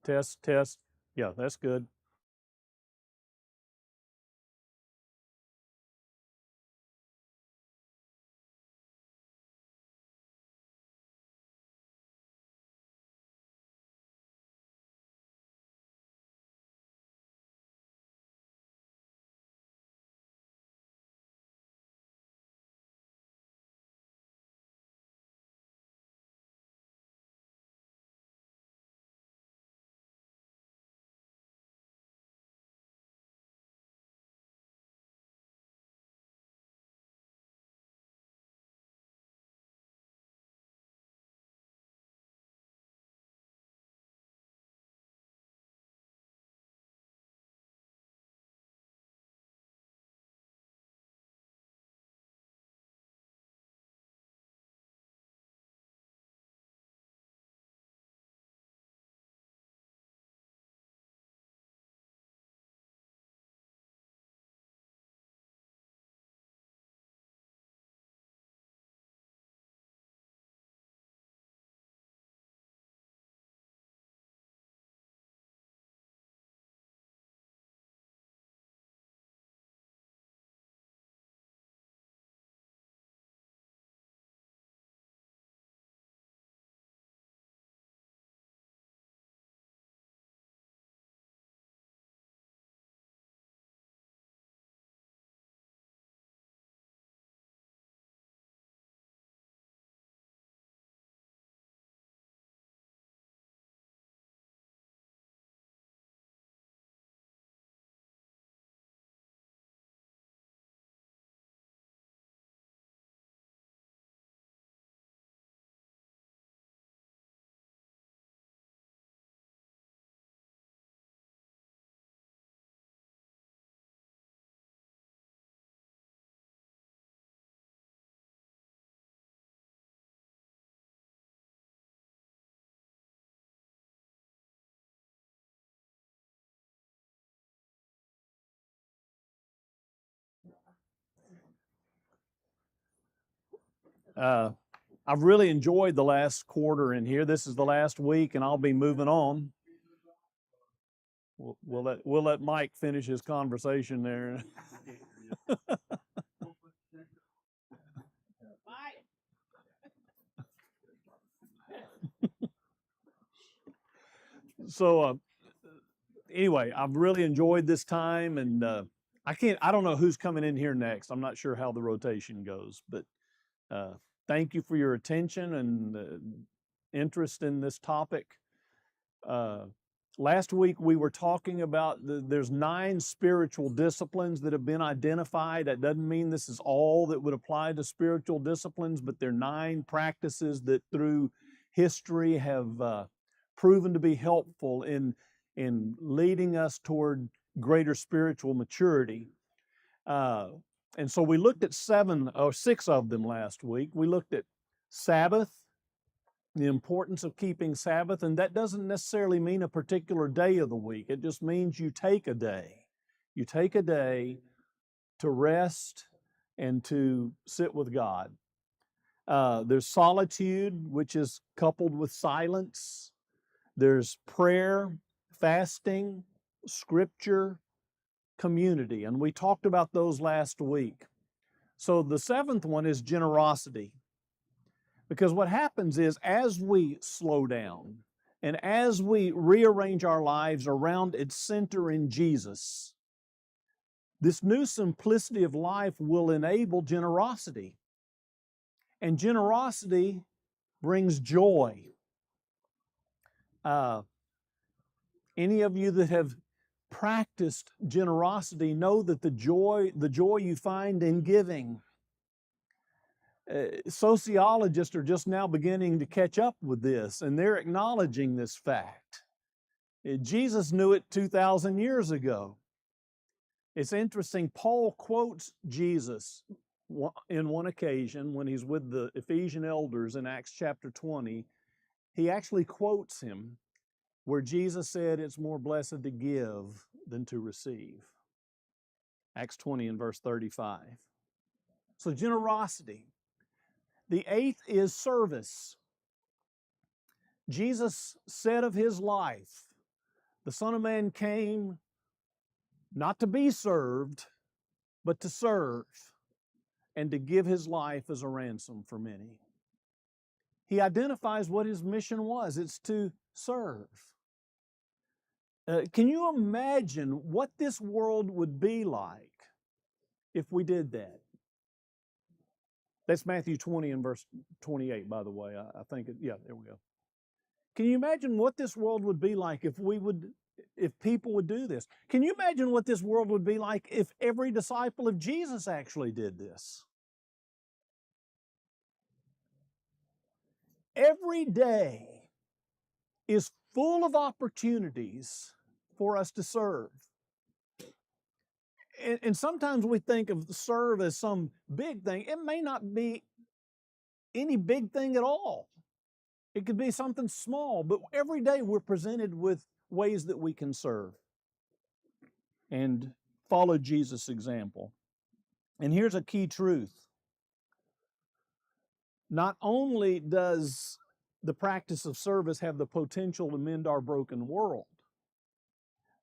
Test, test. Yeah, that's good. Uh, I've really enjoyed the last quarter in here. This is the last week, and I'll be moving on. We'll let Mike finish his conversation there. So anyway, I've really enjoyed this time, and I don't know who's coming in here next. I'm not sure how the rotation goes, but thank you for your attention and interest in this topic. Last week we were talking about there's 9 spiritual disciplines that have been identified. That doesn't mean this is all that would apply to spiritual disciplines, but they're 9 practices that through history have proven to be helpful in leading us toward greater spiritual maturity. And so we looked at 7 or 6 of them last week. We looked at Sabbath, the importance of keeping Sabbath, and that doesn't necessarily mean a particular day of the week. It just means you take a day. You take a day to rest and to sit with God. There's solitude, which is coupled with silence. There's prayer, fasting, scripture, community, and we talked about those last week. So the 7th one is generosity. Because what happens is, as we slow down and as we rearrange our lives around its center in Jesus, this new simplicity of life will enable generosity. And generosity brings joy. Any of you that have practiced generosity know that the joy you find in giving. Sociologists are just now beginning to catch up with this, and they're acknowledging this fact. Jesus knew it 2,000 years ago. It's interesting, Paul quotes Jesus in one occasion when he's with the Ephesian elders in Acts chapter 20. He actually quotes him where Jesus said, "It's more blessed to give than to receive." Acts 20 and verse 35. So generosity. The 8th is service. Jesus said of his life The Son of Man came not to be served, but to serve and to give his life as a ransom for many. He identifies what his mission was. It's to serve. Can you imagine what this world would be like if we did that? That's Matthew 20 and verse 28, by the way. I think, yeah, there we go. Can you imagine what this world would be like if people would do this? Can you imagine what this world would be like if every disciple of Jesus actually did this? Every day is full of opportunities for us to serve. And sometimes we think of serve as some big thing. It may not be any big thing at all. It could be something small, but every day we're presented with ways that we can serve and follow Jesus' example. And here's a key truth. Not only does the practice of service have the potential to mend our broken world,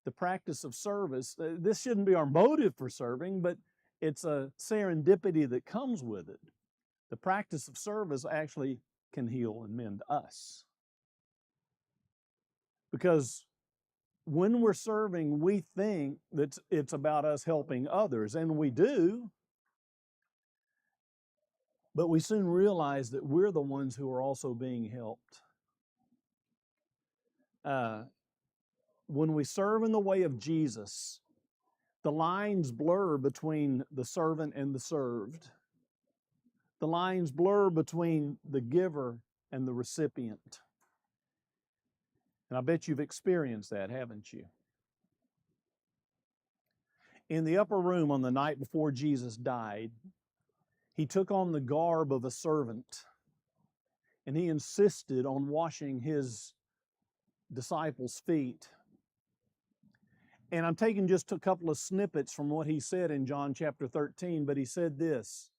the practice of service, this shouldn't be our motive for serving, but it's a serendipity that comes with it. The practice of service actually can heal and mend us. Because when we're serving, we think that it's about us helping others, and we do, but we soon realize that we're the ones who are also being helped. When we serve in the way of Jesus, the lines blur between the servant and the served. The lines blur between the giver and the recipient. And I bet you've experienced that, haven't you? In the upper room on the night before Jesus died, he took on the garb of a servant, and he insisted on washing his disciples' feet. And I'm taking just a couple of snippets from what he said in John chapter 13, but he said this,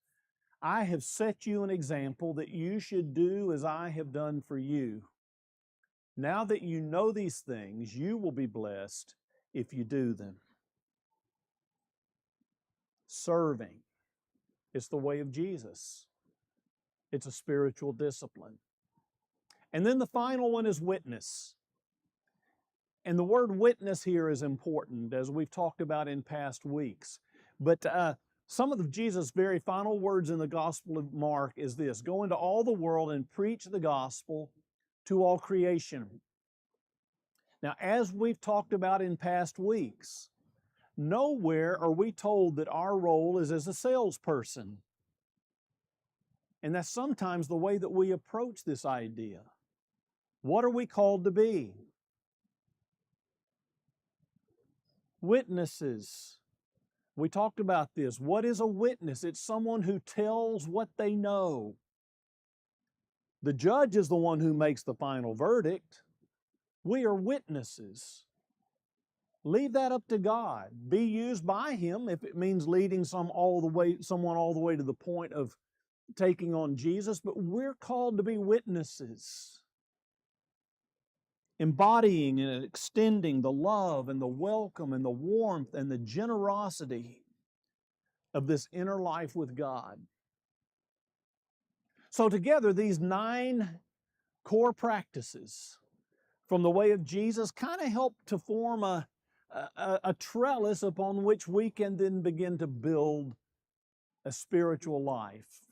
"I have set you an example that you should do as I have done for you. Now that you know these things, you will be blessed if you do them." Serving. It's the way of Jesus. It's a spiritual discipline. And then the final one is witness. And the word witness here is important, as we've talked about in past weeks. But some of Jesus' very final words in the Gospel of Mark is this: "Go into all the world and preach the gospel to all creation." Now, as we've talked about in past weeks, nowhere are we told that our role is as a salesperson. And that's sometimes the way that we approach this idea. What are we called to be? Witnesses. We talked about this. What is a witness? It's someone who tells what they know. The judge is the one who makes the final verdict. We are witnesses. Leave that up to God. Be used by Him if it means leading someone all the way to the point of taking on Jesus, but we're called to be witnesses, embodying and extending the love and the welcome and the warmth and the generosity of this inner life with God. So together, these 9 core practices from the way of Jesus kind of help to form a trellis upon which we can then begin to build a spiritual life.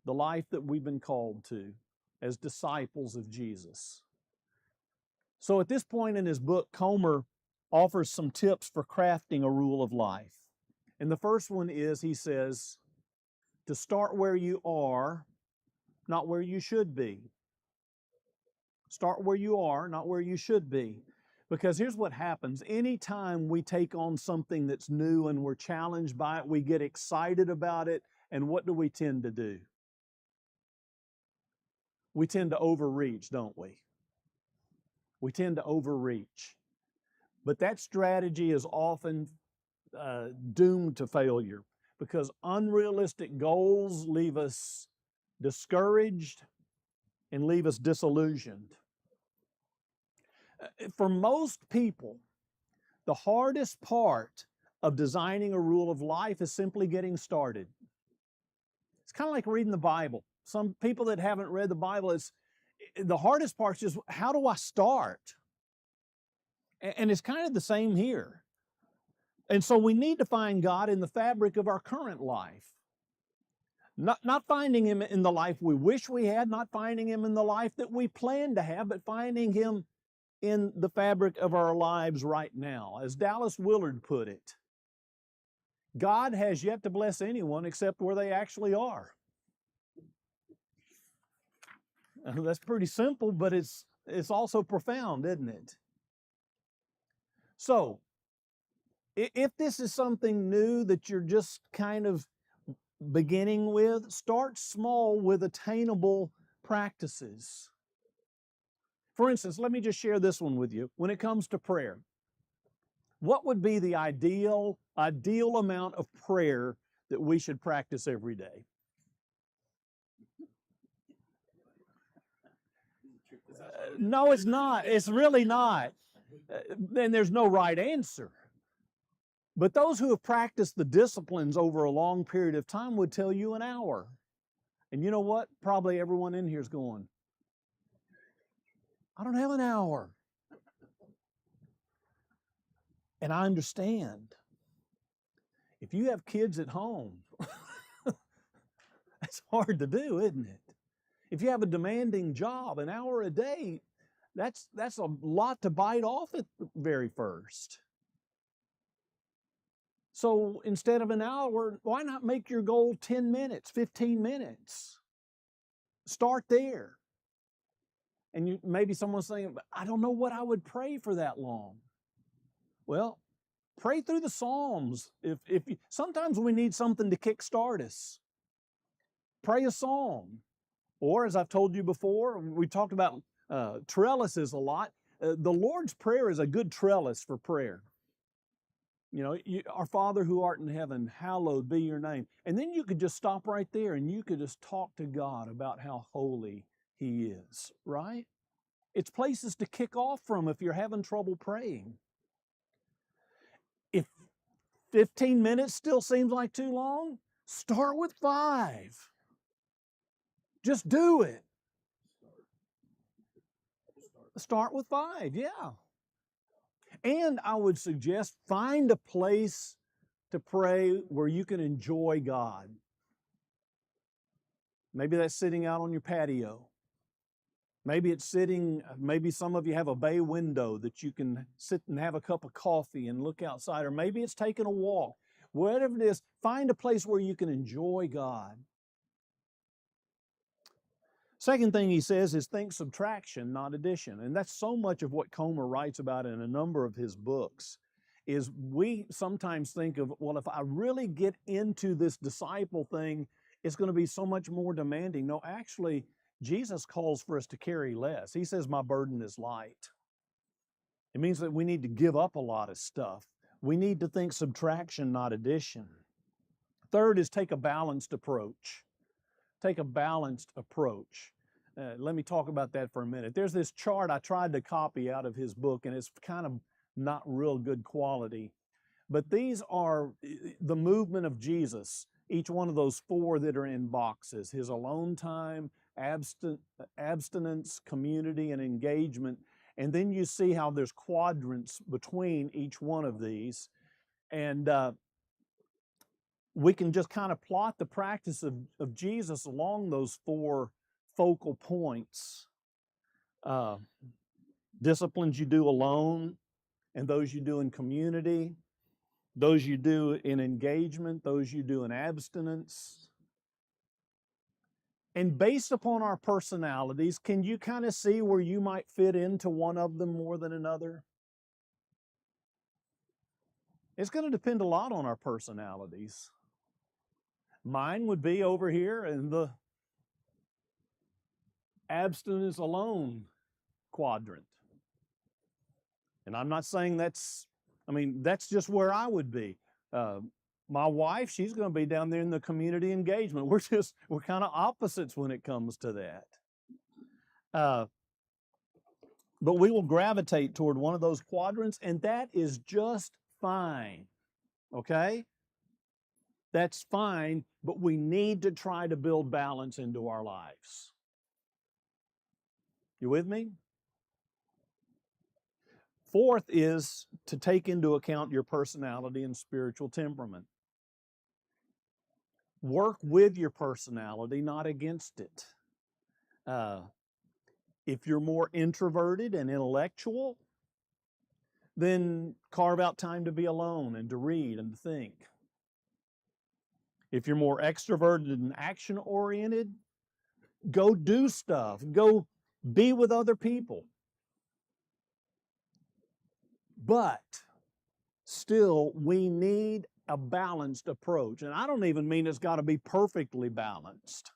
The life that we've been called to as disciples of Jesus. So at this point in his book, Comer offers some tips for crafting a rule of life. And the first one is, he says, to start where you are, not where you should be. Start where you are, not where you should be. Because here's what happens. Anytime we take on something that's new and we're challenged by it, we get excited about it, and what do we tend to do? We tend to overreach, don't we? We tend to overreach. But that strategy is often doomed to failure, because unrealistic goals leave us discouraged and leave us disillusioned. For most people, the hardest part of designing a rule of life is simply getting started. It's kind of like reading the Bible. Some people that haven't read the Bible, the hardest part is just, how do I start? And it's kind of the same here. And so we need to find God in the fabric of our current life. Not finding Him in the life we wish we had, not finding Him in the life that we plan to have, but finding Him in the fabric of our lives right now. As Dallas Willard put it, God has yet to bless anyone except where they actually are. That's pretty simple, but it's also profound, isn't it? So, if this is something new that you're just kind of beginning with, start small with attainable practices. For instance, let me just share this one with you. When it comes to prayer, what would be the ideal amount of prayer that we should practice every day? No, it's not. It's really not. Then there's no right answer. But those who have practiced the disciplines over a long period of time would tell you an hour. And you know what? Probably everyone in here is going, I don't have an hour. And I understand. If you have kids at home, that's hard to do, isn't it? If you have a demanding job, an hour a day, that's a lot to bite off at the very first. So instead of an hour, why not make your goal 10 minutes, 15 minutes? Start there. And maybe someone's saying, I don't know what I would pray for that long. Well, pray through the Psalms. Sometimes we need something to kickstart us. Pray a psalm. Or, as I've told you before, we talked about trellises a lot. The Lord's Prayer is a good trellis for prayer. You know, our Father who art in heaven, hallowed be your name. And then you could just stop right there and you could just talk to God about how holy He is, right? It's places to kick off from if you're having trouble praying. If 15 minutes still seems like too long, start with 5. Just do it. Start with 5, yeah. And I would suggest find a place to pray where you can enjoy God. Maybe that's sitting out on your patio. Maybe some of you have a bay window that you can sit and have a cup of coffee and look outside, or maybe it's taking a walk. Whatever it is, find a place where you can enjoy God. Second thing he says is think subtraction, not addition. And that's so much of what Comer writes about in a number of his books, is we sometimes think of, well, if I really get into this disciple thing, it's going to be so much more demanding. No, actually, Jesus calls for us to carry less. He says, my burden is light. It means that we need to give up a lot of stuff. We need to think subtraction, not addition. Third is take a balanced approach. Take a balanced approach. Let me talk about that for a minute. There's this chart I tried to copy out of his book, and it's kind of not real good quality. But these are the movement of Jesus, each one of those 4 that are in boxes: his alone time, abstinence, community, and engagement. And then you see how there's quadrants between each one of these. And we can just kind of plot the practice of Jesus along those 4 focal points. Disciplines you do alone, and those you do in community, those you do in engagement, those you do in abstinence. And based upon our personalities, can you kind of see where you might fit into one of them more than another? It's going to depend a lot on our personalities. Mine would be over here in the abstinence alone quadrant. And I'm not saying that's just where I would be. My wife, she's going to be down there in the community engagement. We're kind of opposites when it comes to that. But we will gravitate toward one of those quadrants, and that is just fine. Okay? That's fine, but we need to try to build balance into our lives. You with me? Fourth is to take into account your personality and spiritual temperament. Work with your personality, not against it. If you're more introverted and intellectual, then carve out time to be alone and to read and to think. If you're more extroverted and action-oriented, go do stuff. Go be with other people. But still, we need a balanced approach. And I don't even mean it's got to be perfectly balanced.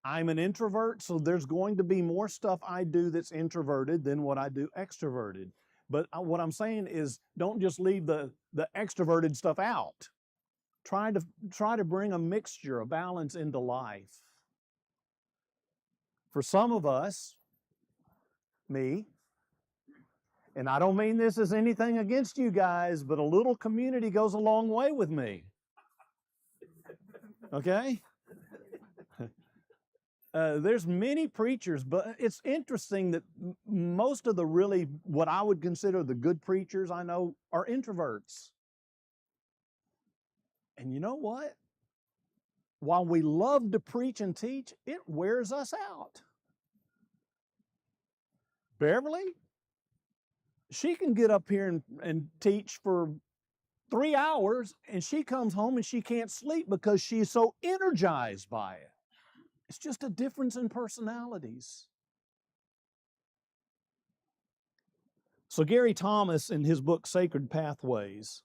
I'm an introvert, so there's going to be more stuff I do that's introverted than what I do extroverted. But what I'm saying is, don't just leave the extroverted stuff out. Try to bring a mixture, a balance into life. For some of us, me, and I don't mean this as anything against you guys, but a little community goes a long way with me. Okay? There's many preachers, but it's interesting that most of the really, what I would consider the good preachers I know, are introverts. And you know what? While we love to preach and teach, it wears us out. Beverly, she can get up here and teach for 3 hours, and she comes home and she can't sleep because she's so energized by it. It's just a difference in personalities. So Gary Thomas, in his book Sacred Pathways,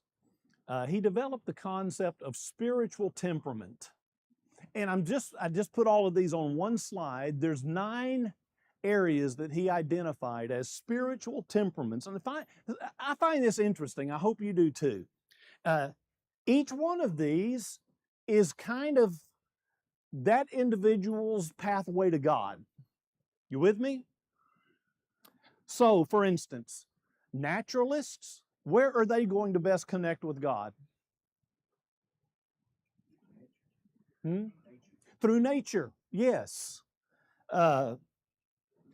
he developed the concept of spiritual temperament. And I just put all of these on one slide. There's 9 areas that he identified as spiritual temperaments. And I find this interesting. I hope you do too. Each one of these is kind of that individual's pathway to God. You with me? So, for instance, naturalists, where are they going to best connect with God? Through nature, yes.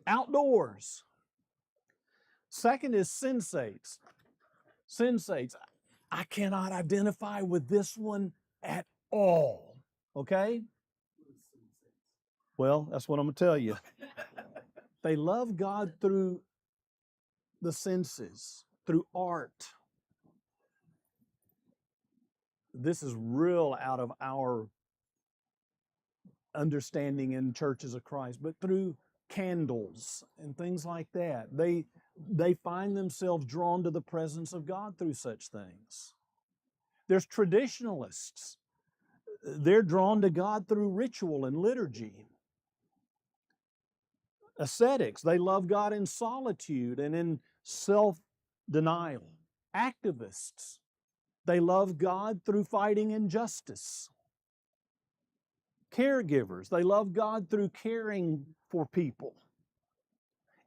Outdoors. Second is sensates. Sensates. I cannot identify with this one at all. Okay? Well, that's what I'm going to tell you. They love God through the senses, through art. This is real out of our understanding in churches of Christ, but through candles and things like that. They find themselves drawn to the presence of God through such things. There's traditionalists. They're drawn to God through ritual and liturgy. Ascetics, they love God in solitude and in self-denial. Activists, they love God through fighting injustice. Caregivers, they love God through caring for people.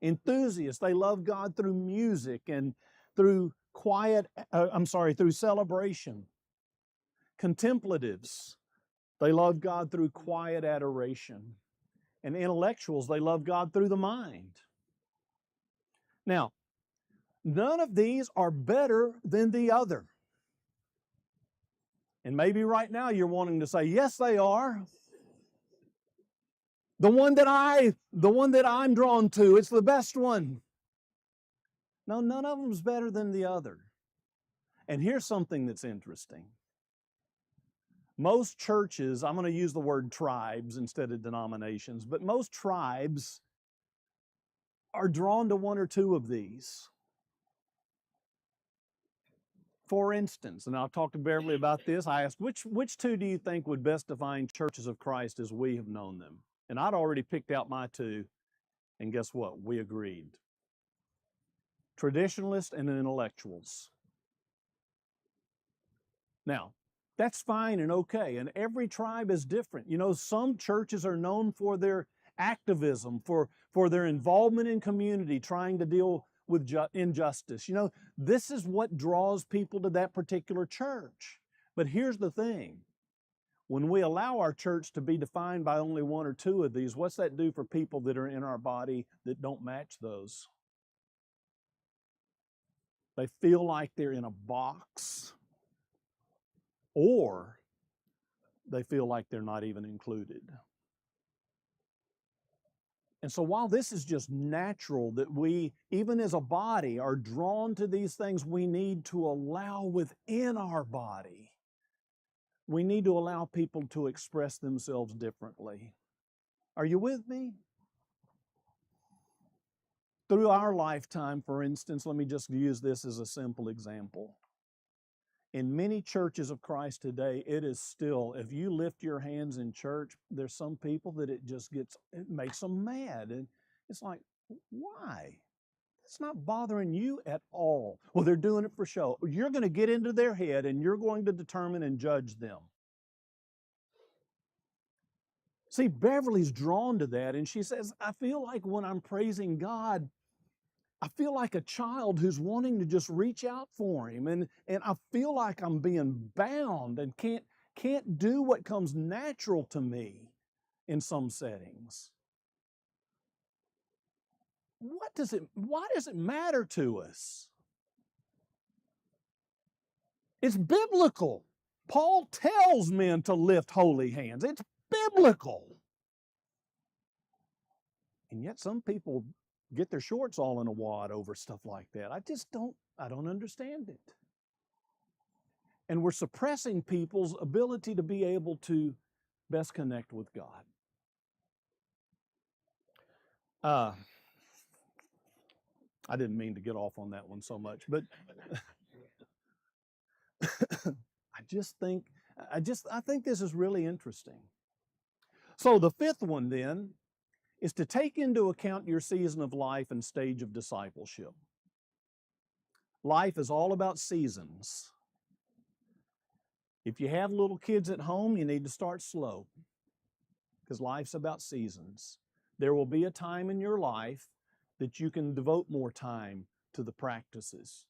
Enthusiasts, they love God through music and through through celebration. Contemplatives, they love God through quiet adoration. And intellectuals, they love God through the mind. Now, none of these are better than the other. And maybe right now you're wanting to say, yes, they are. The one that I'm drawn to, it's the best one. No, none of them is better than the other. And here's something that's interesting. Most churches, I'm going to use the word tribes instead of denominations, but most tribes are drawn to one or two of these. For instance, and I'll talk to Beverly about this, I asked, which two do you think would best define churches of Christ as we have known them? And I'd already picked out my two, and guess what? We agreed. Traditionalists and intellectuals. Now, that's fine and okay, and every tribe is different. You know, some churches are known for their activism, for their involvement in community, trying to deal with injustice. You know, this is what draws people to that particular church. But here's the thing. When we allow our church to be defined by only one or two of these, what's that do for people that are in our body that don't match those? They feel like they're in a box, or they feel like they're not even included. And so while this is just natural that we, even as a body, are drawn to these things, we need to allow within our body. We need to allow people to express themselves differently. Are you with me? Through our lifetime, for instance, let me just use this as a simple example. In many churches of Christ today, it is still, if you lift your hands in church, there's some people that it makes them mad. And it's like, why? It's not bothering you at all. Well, they're doing it for show. You're going to get into their head and you're going to determine and judge them. See, Beverly's drawn to that, and she says, I feel like when I'm praising God, I feel like a child who's wanting to just reach out for Him, and I feel like I'm being bound and can't do what comes natural to me in some settings. Why does it matter to us? It's biblical. Paul tells men to lift holy hands. It's biblical. And yet some people get their shorts all in a wad over stuff like that. I don't understand it. And we're suppressing people's ability to be able to best connect with God. I didn't mean to get off on that one so much, but I think this is really interesting. So the fifth one then is to take into account your season of life and stage of discipleship. Life is all about seasons. If you have little kids at home, you need to start slow, because life's about seasons. There will be a time in your life that you can devote more time to the practices.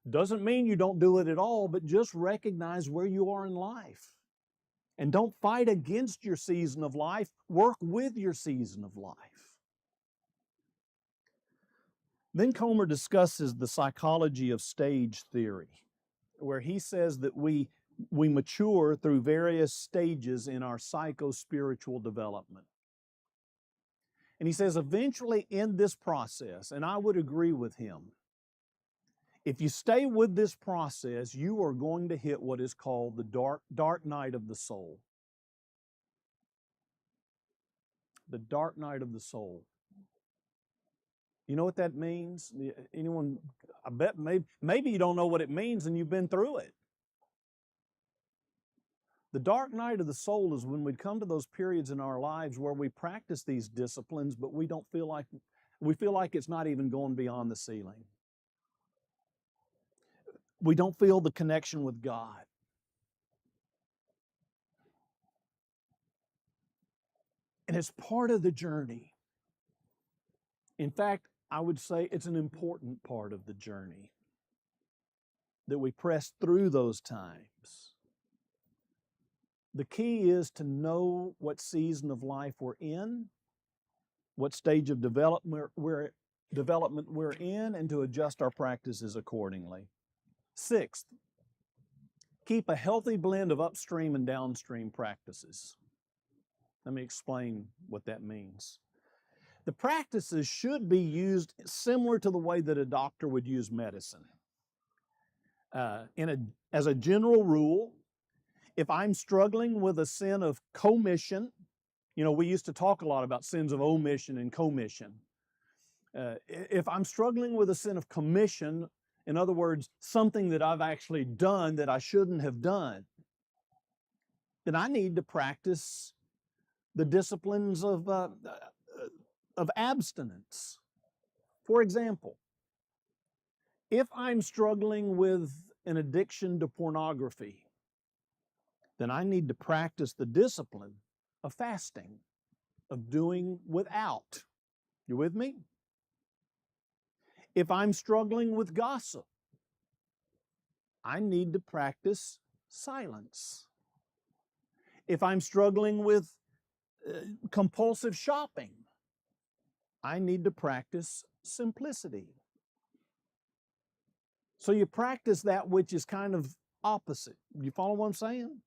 Doesn't mean you don't do it at all, but just recognize where you are in life. And don't fight against your season of life. Work with your season of life. Then Comer discusses the psychology of stage theory, where he says that we mature through various stages in our psycho-spiritual development. And he says eventually in this process, and I would agree with him, if you stay with this process, you are going to hit what is called the dark night of the soul. The dark night of the soul. You know what that means? Anyone? I bet maybe you don't know what it means and you've been through it. The dark night of the soul is when we come to those periods in our lives where we practice these disciplines, but we feel like it's not even going beyond the ceiling. We don't feel the connection with God. And it's part of the journey. In fact, I would say it's an important part of the journey that we press through those times. The key is to know what season of life we're in, what stage of development we're in, and to adjust our practices accordingly. Sixth, keep a healthy blend of upstream and downstream practices. Let me explain what that means. The practices should be used similar to the way that a doctor would use medicine. As a general rule, if I'm struggling with a sin of commission, we used to talk a lot about sins of omission and commission. If I'm struggling with a sin of commission, in other words, something that I've actually done that I shouldn't have done, then I need to practice the disciplines of abstinence. For example, if I'm struggling with an addiction to pornography, then I need to practice the discipline of fasting. of doing without. You with me? If I'm struggling with gossip, I need to practice silence. If I'm struggling with compulsive shopping, I need to practice simplicity. So you practice that which is kind of opposite. You follow what I'm saying?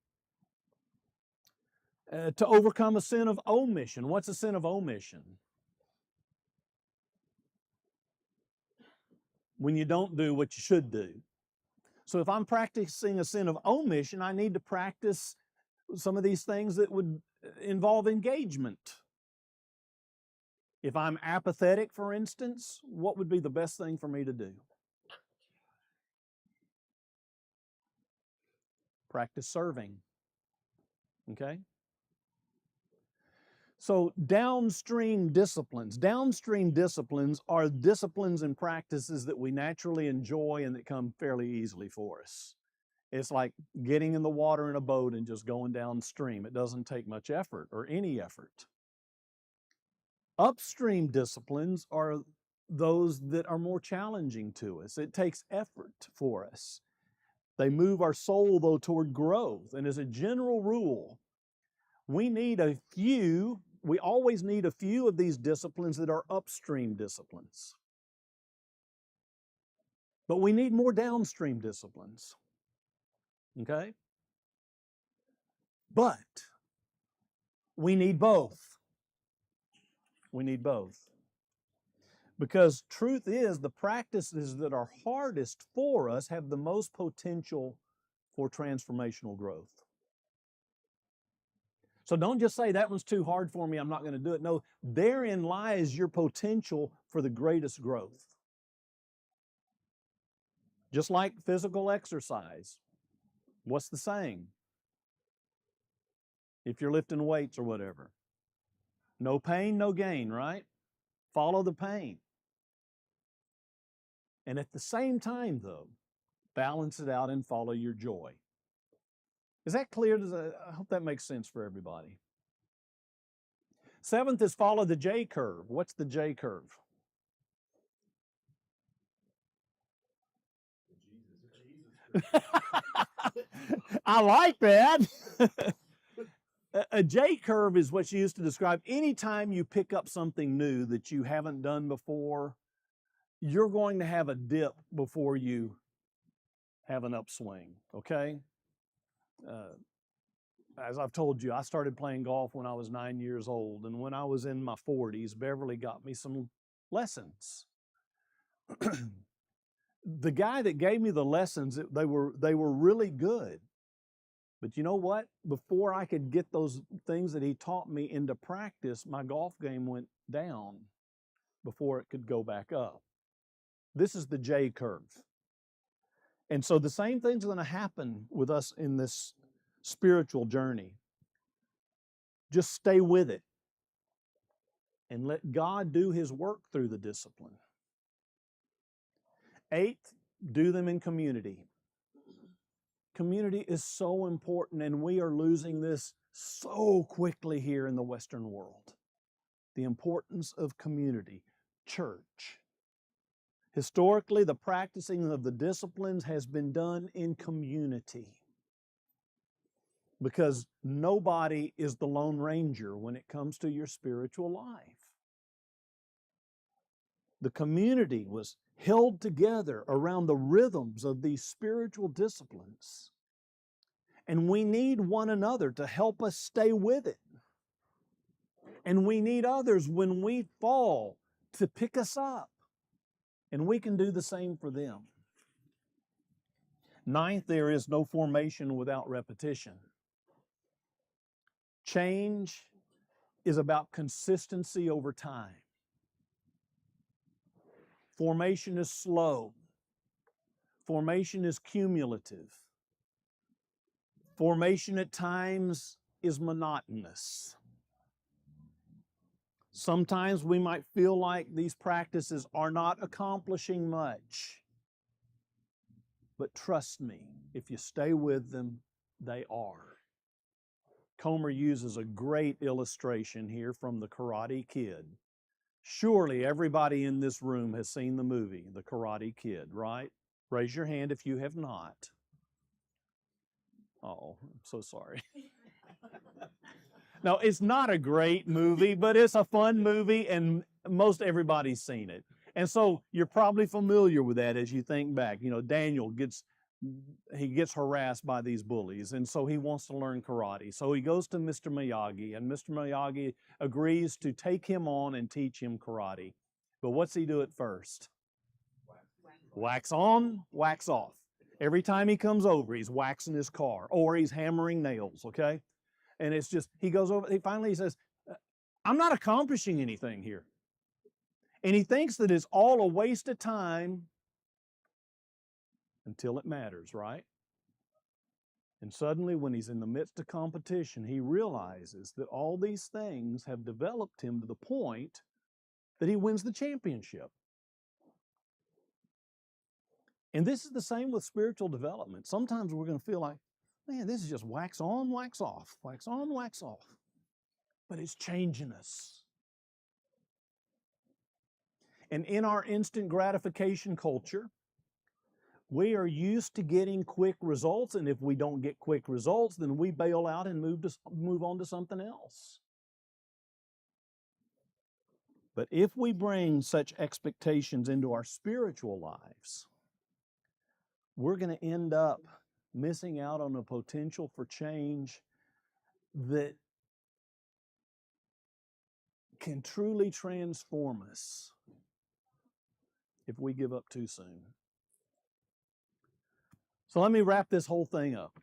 To overcome a sin of omission. What's a sin of omission? When you don't do what you should do. So if I'm practicing a sin of omission, I need to practice some of these things that would involve engagement. If I'm apathetic, for instance, what would be the best thing for me to do? Practice serving. Okay? So downstream disciplines are disciplines and practices that we naturally enjoy and that come fairly easily for us. It's like getting in the water in a boat and just going downstream. It doesn't take much effort or any effort. Upstream disciplines are those that are more challenging to us. It takes effort for us. They move our soul, though, toward growth. And as a general rule, we always need a few of these disciplines that are upstream disciplines. But we need more downstream disciplines. Okay? But we need both. We need both. Because truth is, the practices that are hardest for us have the most potential for transformational growth. So don't just say, that one's too hard for me, I'm not going to do it. No, therein lies your potential for the greatest growth. Just like physical exercise. What's the saying? If you're lifting weights or whatever. No pain, no gain, right? Follow the pain. And at the same time, though, balance it out and follow your joy. Is that clear? I hope that makes sense for everybody. Seventh is follow the J curve. What's the J curve? I like that. A J curve is what's used to describe anytime you pick up something new that you haven't done before, you're going to have a dip before you have an upswing, okay? As I've told you, I started playing golf when I was 9 years old, and when I was in my 40s, Beverly got me some lessons. The guy that gave me the lessons, they were really good. But you know what? Before I could get those things that he taught me into practice, my golf game went down before it could go back up. This is the J curve. And so the same thing's going to happen with us in this spiritual journey. Just stay with it and let God do His work through the discipline. Eighth, do them in community. Community is so important, and we are losing this so quickly here in the Western world. The importance of community, church. Historically, the practicing of the disciplines has been done in community because nobody is the Lone Ranger when it comes to your spiritual life. The community was held together around the rhythms of these spiritual disciplines. And we need one another to help us stay with it. And we need others when we fall to pick us up. And we can do the same for them. Ninth, there is no formation without repetition. Change is about consistency over time. Formation is slow. Formation is cumulative. Formation at times is monotonous. Sometimes we might feel like these practices are not accomplishing much. But trust me, if you stay with them, they are. Comer uses a great illustration here from The Karate Kid. Surely everybody in this room has seen the movie, The Karate Kid, right? Raise your hand if you have not. Oh, I'm so sorry. No, it's not a great movie, but it's a fun movie, and most everybody's seen it. And so you're probably familiar with that as you think back. You know, Daniel gets harassed by these bullies, and so he wants to learn karate. So he goes to Mr. Miyagi, and Mr. Miyagi agrees to take him on and teach him karate. But what's he do at first? Wax on, wax off. Every time he comes over, he's waxing his car or he's hammering nails, okay? And it's just, he goes over, he finally says, I'm not accomplishing anything here. And he thinks that it's all a waste of time until it matters, right? And suddenly, when he's in the midst of competition, he realizes that all these things have developed him to the point that he wins the championship. And this is the same with spiritual development. Sometimes we're going to feel like, man, this is just wax on, wax off, wax on, wax off. But it's changing us. And in our instant gratification culture, we are used to getting quick results, and if we don't get quick results, then we bail out and move on to something else. But if we bring such expectations into our spiritual lives, we're going to end up missing out on a potential for change that can truly transform us if we give up too soon. So let me wrap this whole thing up.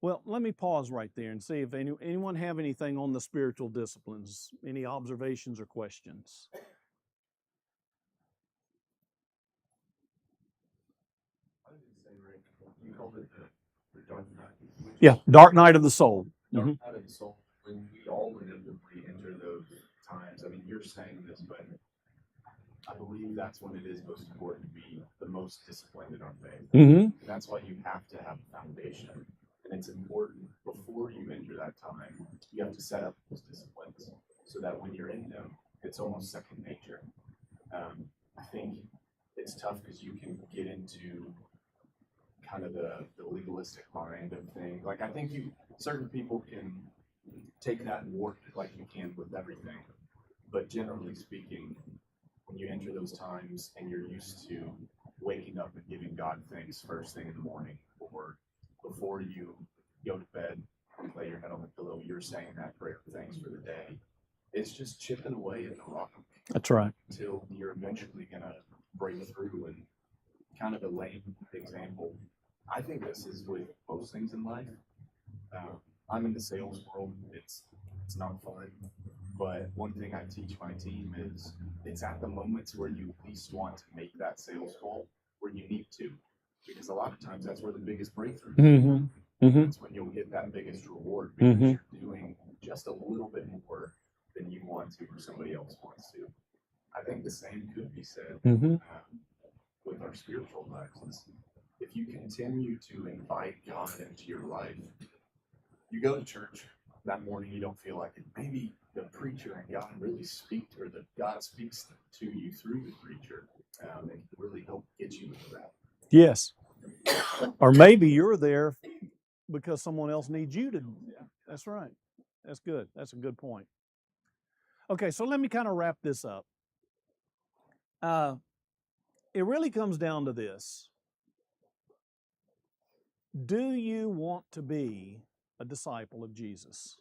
Well, let me pause right there and see if anyone have anything on the spiritual disciplines, any observations or questions. I didn't say, Rick, you called it the dark night. Yeah, dark night of the soul. Dark night of the soul. When we all inevitably enter those times, I mean, you're saying this, but I believe that's when it is most important to be the most disciplined in our faith. Mm-hmm. And that's why you have to have a foundation. And it's important before you enter that time, you have to set up those disciplines so that when you're in them, it's almost second nature. I think it's tough because you can get into kind of the legalistic mind of things. Like, I think certain people can take that and warp it like you can with everything. But generally speaking, when you enter those times and you're used to waking up and giving God thanks first thing in the morning, or before you go to bed and lay your head on the pillow, you're saying that prayer of thanks for the day. It's just chipping away at the rock. That's right. Until you're eventually going to break through. And kind of a lame example, I think this is with most things in life. I'm in the sales world. It's not fun. But one thing I teach my team is it's at the moments where you least want to make that sales call where you need to. Because a lot of times that's where the biggest breakthrough is. Mm-hmm. Mm-hmm. That's when you'll get that biggest reward because Mm-hmm. you're doing just a little bit more than you want to or somebody else wants to. I think the same could be said with our spiritual lives. If you continue to invite God into your life, you go to church that morning, you don't feel like it. Maybe the preacher and God really speak to, or that God speaks to you through the preacher, and can really help get you into that. Yes. Or maybe you're there because someone else needs you to. That's right. That's good. That's a good point. Okay, so let me kind of wrap this up. It really comes down to this. Do you want to be a disciple of Jesus?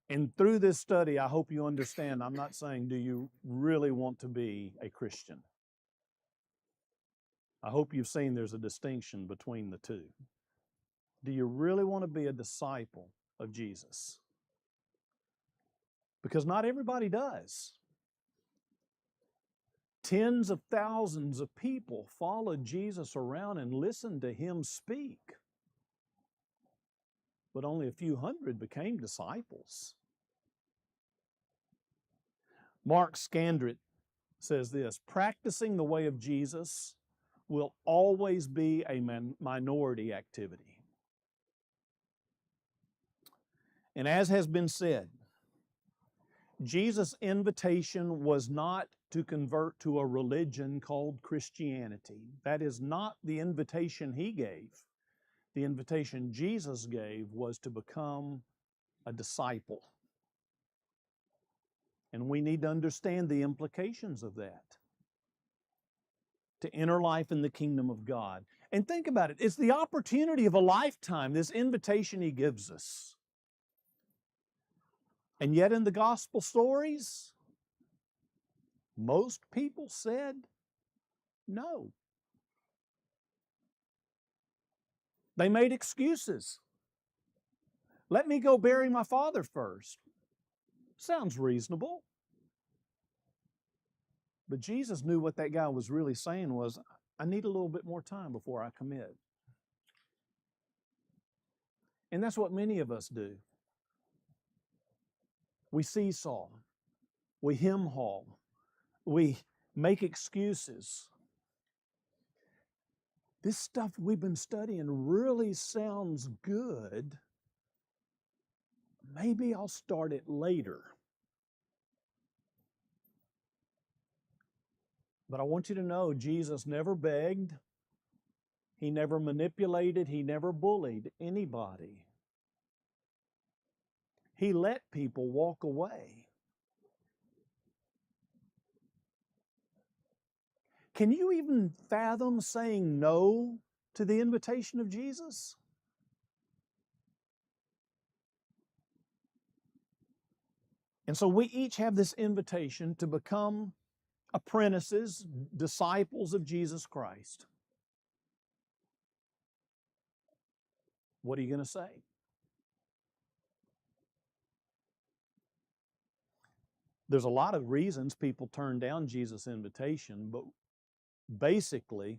And through this study, I hope you understand, I'm not saying, do you really want to be a Christian? I hope you've seen there's a distinction between the two. Do you really want to be a disciple of Jesus? Because not everybody does. Tens of thousands of people followed Jesus around and listened to him speak. But only a few hundred became disciples. Mark Scandrett says this: practicing the way of Jesus will always be a minority activity. And as has been said, Jesus' invitation was not to convert to a religion called Christianity. That is not the invitation he gave. The invitation Jesus gave was to become a disciple. And we need to understand the implications of that. To enter life in the kingdom of God. And think about it, it's the opportunity of a lifetime, this invitation he gives us. And yet in the gospel stories, most people said no. They made excuses. Let me go bury my father first. Sounds reasonable. But Jesus knew what that guy was really saying was, I need a little bit more time before I commit. And that's what many of us do. We seesaw. We hem-haw. We make excuses. This stuff we've been studying really sounds good. Maybe I'll start it later. But I want you to know Jesus never begged. He never manipulated. He never bullied anybody. He let people walk away. Can you even fathom saying no to the invitation of Jesus? And so we each have this invitation to become apprentices, disciples of Jesus Christ. What are you going to say? There's a lot of reasons people turn down Jesus' invitation, but basically,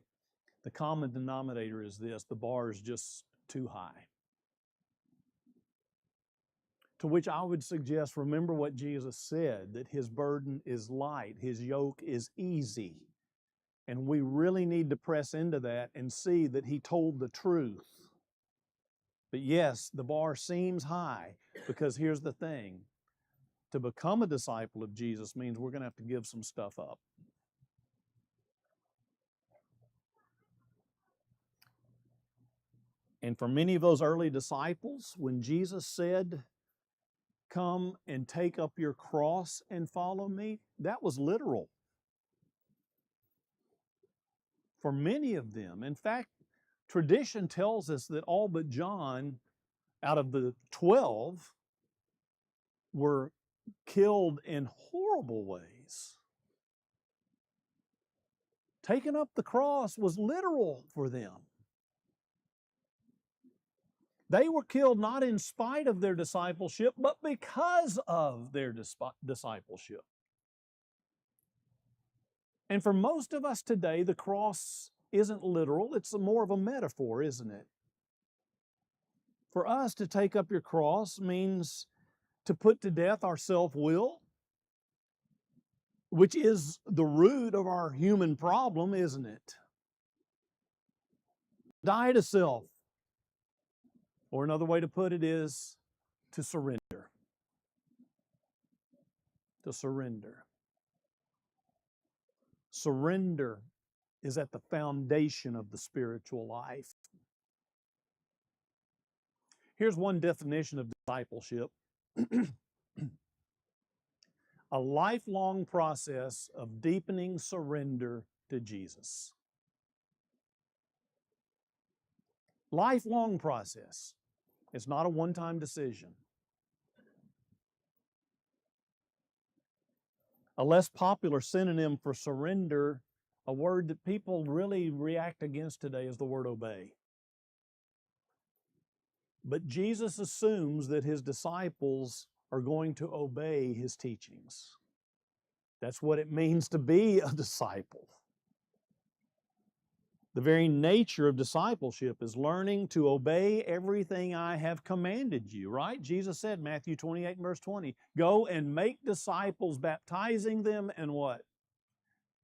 the common denominator is this: the bar is just too high. To which I would suggest, remember what Jesus said, that His burden is light, His yoke is easy. And we really need to press into that and see that He told the truth. But yes, the bar seems high, because here's the thing. To become a disciple of Jesus means we're going to have to give some stuff up. And for many of those early disciples, when Jesus said, come and take up your cross and follow me, that was literal. For many of them. In fact, tradition tells us that all but John, out of the 12, were killed in horrible ways. Taking up the cross was literal for them. They were killed not in spite of their discipleship, but because of their discipleship. And for most of us today, the cross isn't literal. It's more of a metaphor, isn't it? For us, to take up your cross means to put to death our self-will, which is the root of our human problem, isn't it? Die to self. Or another way to put it is to surrender. To surrender. Surrender is at the foundation of the spiritual life. Here's one definition of discipleship. A lifelong process of deepening surrender to Jesus. Lifelong process. It's not a one-time decision. A less popular synonym for surrender, a word that people really react against today, is the word obey. But Jesus assumes that His disciples are going to obey His teachings. That's what it means to be a disciple. The very nature of discipleship is learning to obey everything I have commanded you, right? Jesus said, Matthew 28 and verse 20, go and make disciples, baptizing them and what?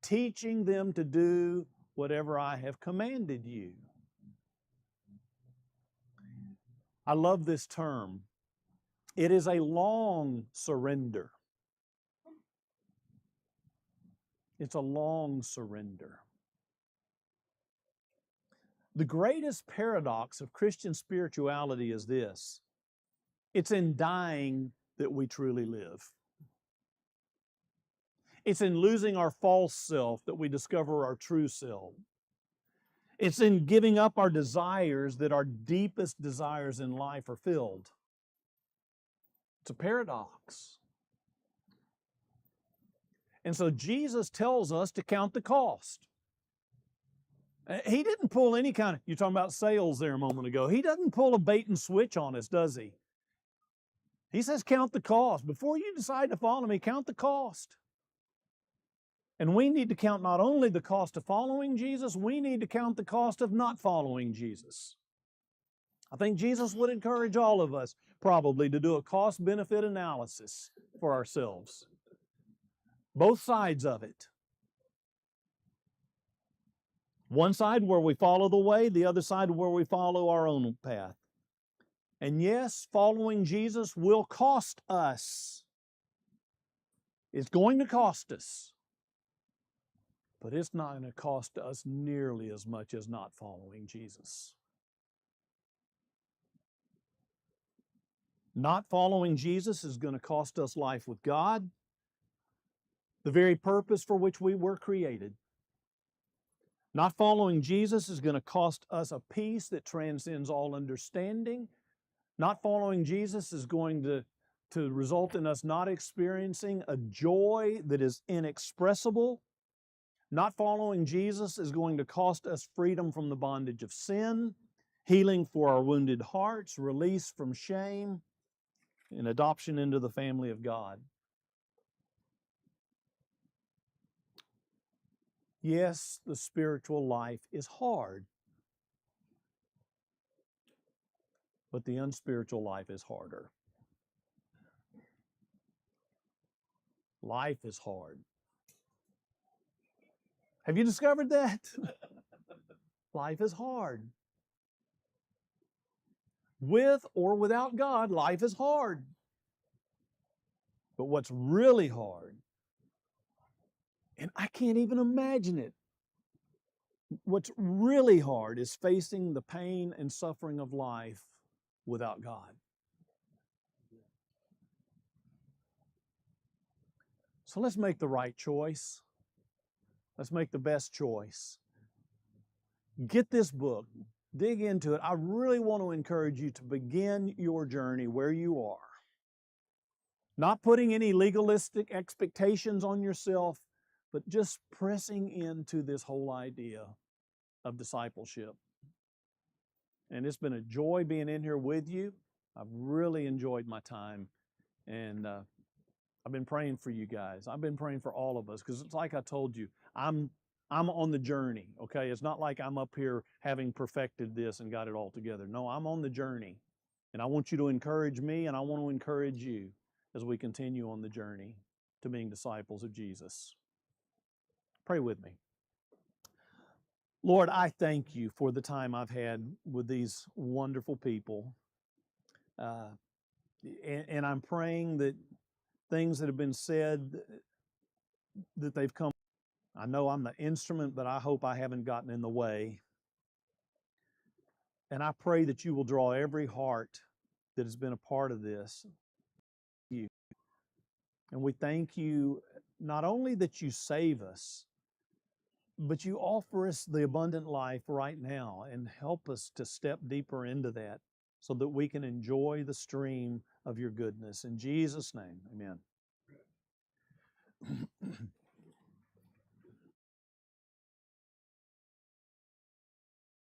Teaching them to do whatever I have commanded you. I love this term. It is a long surrender. It's a long surrender. The greatest paradox of Christian spirituality is this: it's in dying that we truly live. It's in losing our false self that we discover our true self. It's in giving up our desires that our deepest desires in life are filled. It's a paradox. And so Jesus tells us to count the cost. He didn't pull any kind of, you're talking about sales there a moment ago. He doesn't pull a bait and switch on us, does he? He says, count the cost. Before you decide to follow me, count the cost. And we need to count not only the cost of following Jesus, we need to count the cost of not following Jesus. I think Jesus would encourage all of us probably to do a cost-benefit analysis for ourselves. Both sides of it. One side where we follow the way, the other side where we follow our own path. And yes, following Jesus will cost us. It's going to cost us. But it's not going to cost us nearly as much as not following Jesus. Not following Jesus is going to cost us life with God, the very purpose for which we were created. Not following Jesus is going to cost us a peace that transcends all understanding. Not following Jesus is going to result in us not experiencing a joy that is inexpressible. Not following Jesus is going to cost us freedom from the bondage of sin, healing for our wounded hearts, release from shame, and adoption into the family of God. Yes, the spiritual life is hard, but the unspiritual life is harder. Life is hard. Have you discovered that? Life is hard. With or without God, life is hard. But what's really hard, and I can't even imagine it, what's really hard is facing the pain and suffering of life without God. So let's make the right choice. Let's make the best choice. Get this book. Dig into it. I really want to encourage you to begin your journey where you are. Not putting any legalistic expectations on yourself, but just pressing into this whole idea of discipleship. And it's been a joy being in here with you. I've really enjoyed my time. And I've been praying for you guys. I've been praying for all of us because it's like I told you, I'm on the journey, okay? It's not like I'm up here having perfected this and got it all together. No, I'm on the journey. And I want you to encourage me, and I want to encourage you as we continue on the journey to being disciples of Jesus. Pray with me. Lord, I thank you for the time I've had with these wonderful people. And I'm praying that things that have been said, that they've come. I know I'm the instrument, but I hope I haven't gotten in the way. And I pray that you will draw every heart that has been a part of this. And we thank you not only that you save us, but you offer us the abundant life right now and help us to step deeper into that so that we can enjoy the stream of your goodness. In Jesus' name, amen.